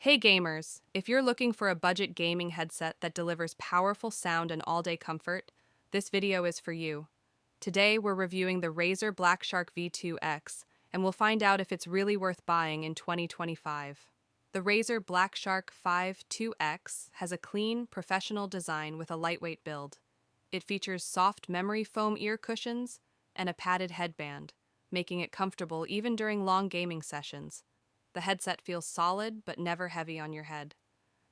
Hey gamers, if you're looking for a budget gaming headset that delivers powerful sound and all-day comfort, this video is for you. Today we're reviewing the Razer BlackShark V2X, and we'll find out if it's really worth buying in 2025. The Razer BlackShark 5 2X has a clean, professional design with a lightweight build. It features soft memory foam ear cushions and a padded headband, making it comfortable even during long gaming sessions. The headset feels solid but never heavy on your head.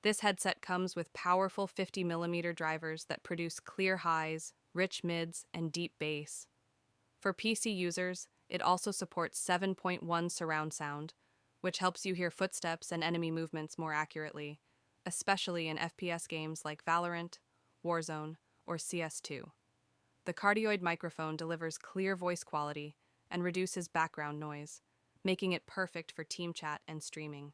This headset comes with powerful 50mm drivers that produce clear highs, rich mids, and deep bass. For PC users, it also supports 7.1 surround sound, which helps you hear footsteps and enemy movements more accurately, especially in FPS games like Valorant, Warzone, or CS2. The cardioid microphone delivers clear voice quality and reduces background noise, making it perfect for team chat and streaming.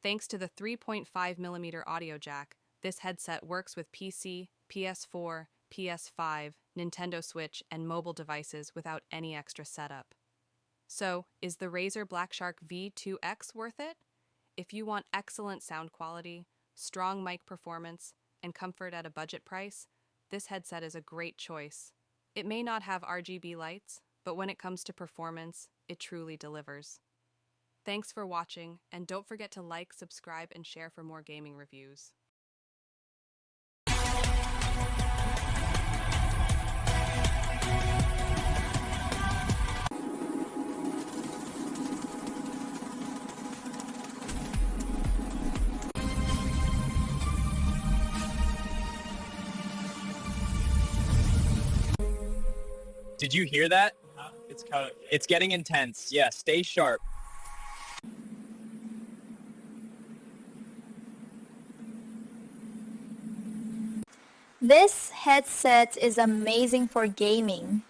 Thanks to the 3.5mm audio jack, this headset works with PC, PS4, PS5, Nintendo Switch, and mobile devices without any extra setup. So, is the Razer BlackShark V2X worth it? If you want excellent sound quality, strong mic performance, and comfort at a budget price, this headset is a great choice. It may not have RGB lights, but when it comes to performance, it truly delivers. Thanks for watching, and don't forget to like, subscribe, and share for more gaming reviews. Did you hear that? It's getting intense. Yeah, stay sharp. This headset is amazing for gaming.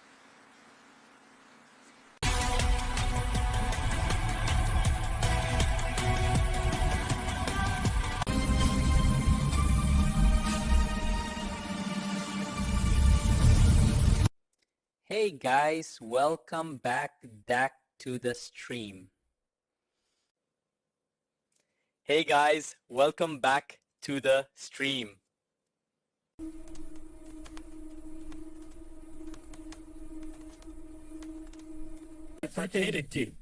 Hey guys, welcome back to the stream. Hey guys, welcome back to the stream. Addictive.